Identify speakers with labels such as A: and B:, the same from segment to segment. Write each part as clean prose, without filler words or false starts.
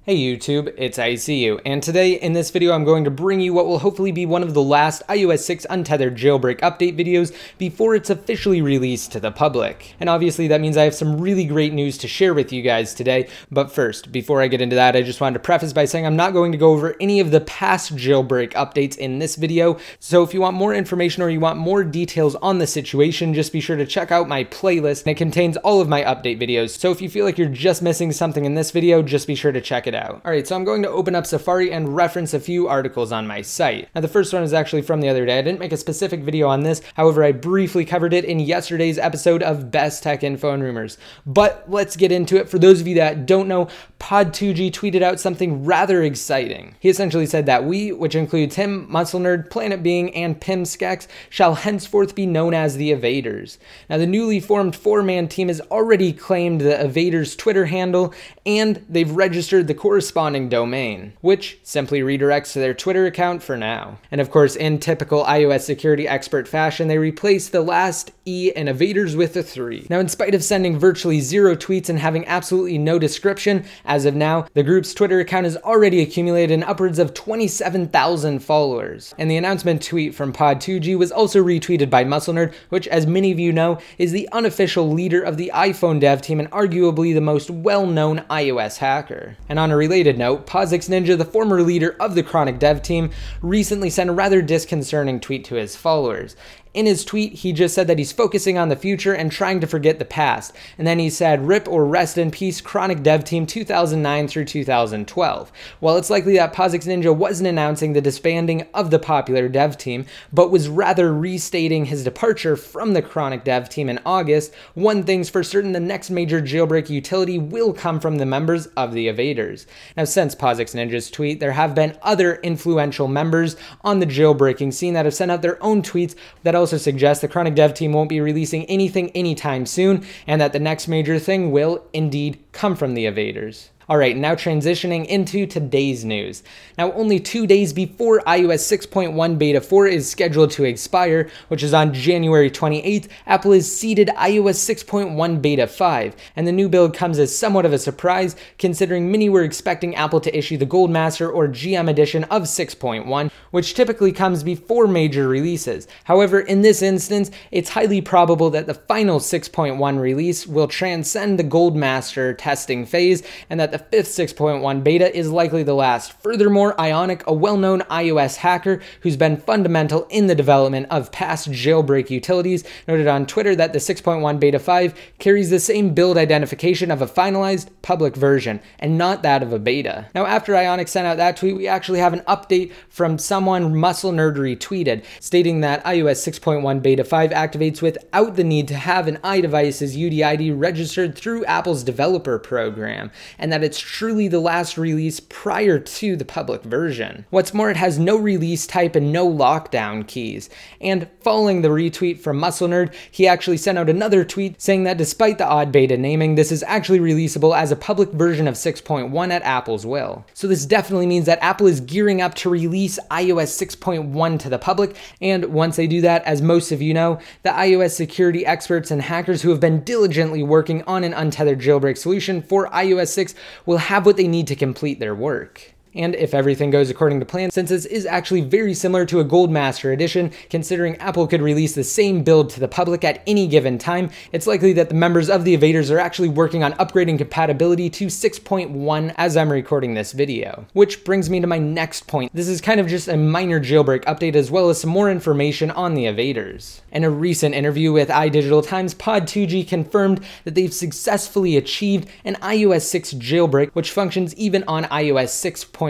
A: Hey YouTube, it's ICU, and today in this video I'm going to bring you what will hopefully be one of the last iOS 6 Untethered jailbreak update videos before it's officially released to the public. And obviously that means I have some really great news to share with you guys today, but first, before I get into that, I just wanted to preface by saying I'm not going to go over any of the past jailbreak updates in this video, so if you want more information or you want more details on the situation, just be sure to check out my playlist, and it contains all of my update videos, so if you feel like you're just missing something in this video, just be sure to check it out. Alright, so I'm going to open up Safari and reference a few articles on my site. Now the first one is actually from the other day. I didn't make a specific video on this, however I briefly covered it in yesterday's episode of Best Tech Info and Rumors. But let's get into it. For those of you that don't know, Pod2G tweeted out something rather exciting. He essentially said that we, which includes him, Muscle Nerd, Planet Being, and PimSkex, shall henceforth be known as the Evad3rs. Now the newly formed four-man team has already claimed the Evad3rs Twitter handle, and they've registered the corresponding domain, which simply redirects to their Twitter account for now. And of course, in typical iOS security expert fashion, they replaced the last E in Evad3rs with a 3. Now, in spite of sending virtually zero tweets and having absolutely no description, as of now, the group's Twitter account has already accumulated upwards of 27,000 followers. And the announcement tweet from Pod2G was also retweeted by Muscle Nerd, which, as many of you know, is the unofficial leader of the iPhone dev team and arguably the most well-known iOS hacker. And on a related note, PosixNinja, the former leader of the Chronic dev team, recently sent a rather disconcerting tweet to his followers. In his tweet, he just said that he's focusing on the future and trying to forget the past. And then he said, "Rip or rest in peace, Chronic Dev Team 2009 through 2012. While it's likely that PosixNinja wasn't announcing the disbanding of the popular dev team, but was rather restating his departure from the Chronic Dev Team in August, one thing's for certain: the next major jailbreak utility will come from the members of the Evad3rs. Now, since PosixNinja's tweet, there have been other influential members on the jailbreaking scene that have sent out their own tweets that also suggests the Chronic dev team won't be releasing anything anytime soon, and that the next major thing will indeed come from the Evad3rs. Alright, now transitioning into today's news. Now, only 2 days before iOS 6.1 Beta 4 is scheduled to expire, which is on January 28th, Apple has seeded iOS 6.1 Beta 5, and the new build comes as somewhat of a surprise, considering many were expecting Apple to issue the Gold Master or GM edition of 6.1, which typically comes before major releases. However, in this instance, it's highly probable that the final 6.1 release will transcend the Gold Master testing phase, and that the fifth 6.1 beta is likely the last. Furthermore, Ionic, a well-known iOS hacker who's been fundamental in the development of past jailbreak utilities, noted on Twitter that the 6.1 Beta 5 carries the same build identification of a finalized public version, and not that of a beta. Now, after Ionic sent out that tweet, we actually have an update from someone Muscle Nerd retweeted, stating that iOS 6.1 Beta 5 activates without the need to have an iDevice's UDID registered through Apple's developer program, and that it's truly the last release prior to the public version. What's more, it has no release type and no lockdown keys. And following the retweet from Muscle Nerd, he actually sent out another tweet saying that despite the odd beta naming, this is actually releasable as a public version of 6.1 at Apple's will. So this definitely means that Apple is gearing up to release iOS 6.1 to the public, and once they do that, as most of you know, the iOS security experts and hackers who have been diligently working on an untethered jailbreak solution for iOS 6 will have what they need to complete their work. And if everything goes according to plan, since this is actually very similar to a Gold Master edition, considering Apple could release the same build to the public at any given time, it's likely that the members of the Evad3rs are actually working on upgrading compatibility to 6.1 as I'm recording this video. Which brings me to my next point. This is kind of just a minor jailbreak update as well as some more information on the Evad3rs. In a recent interview with iDigital Times, Pod2G confirmed that they've successfully achieved an iOS 6 jailbreak, which functions even on iOS 6.1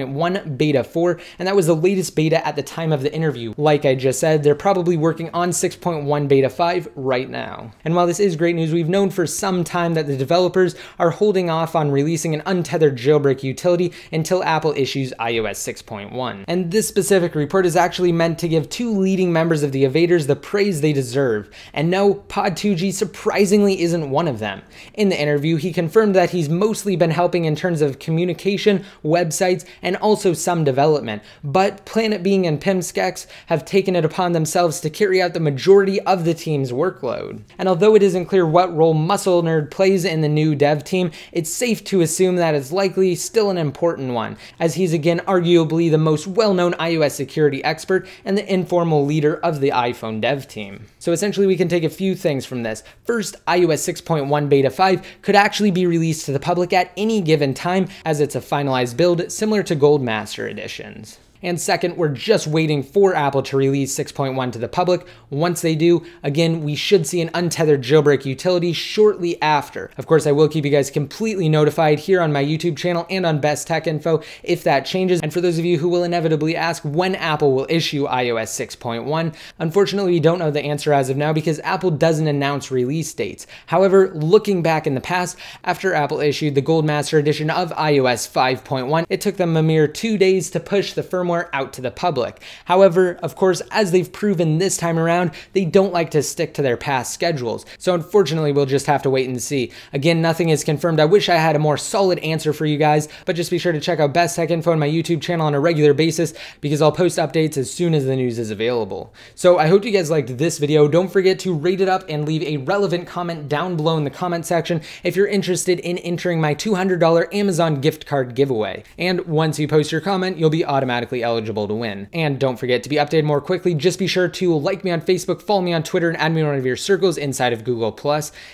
A: Beta 4, and that was the latest beta at the time of the interview. Like I just said, they're probably working on 6.1 Beta 5 right now. And while this is great news, we've known for some time that the developers are holding off on releasing an untethered jailbreak utility until Apple issues iOS 6.1. And this specific report is actually meant to give two leading members of the Evad3rs the praise they deserve. And no, Pod2G surprisingly isn't one of them. In the interview, he confirmed that he's mostly been helping in terms of communication, websites, and also some development, but Planet Being and PimSkex have taken it upon themselves to carry out the majority of the team's workload. And although it isn't clear what role Muscle Nerd plays in the new dev team, it's safe to assume that it's likely still an important one, as he's again arguably the most well-known iOS security expert and the informal leader of the iPhone dev team. So essentially we can take a few things from this. First, iOS 6.1 Beta 5 could actually be released to the public at any given time, as it's a finalized build similar to Gold Master editions. And second, we're just waiting for Apple to release 6.1 to the public. Once they do, again, we should see an untethered jailbreak utility shortly after. Of course, I will keep you guys completely notified here on my YouTube channel and on Best Tech Info if that changes. And for those of you who will inevitably ask when Apple will issue iOS 6.1, unfortunately, we don't know the answer as of now because Apple doesn't announce release dates. However, looking back in the past, after Apple issued the Gold Master edition of iOS 5.1, it took them a mere 2 days to push the firmware out to the public. However, of course, as they've proven this time around, they don't like to stick to their past schedules. So unfortunately, we'll just have to wait and see. Again, nothing is confirmed. I wish I had a more solid answer for you guys, but just be sure to check out Best Tech Info on my YouTube channel on a regular basis because I'll post updates as soon as the news is available. So I hope you guys liked this video. Don't forget to rate it up and leave a relevant comment down below in the comment section if you're interested in entering my $200 Amazon gift card giveaway. And once you post your comment, you'll be automatically eligible to win. And don't forget to be updated more quickly. Just be sure to like me on Facebook, follow me on Twitter, and add me in one of your circles inside of Google+.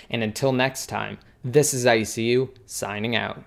A: And until next time, this is ICU signing out.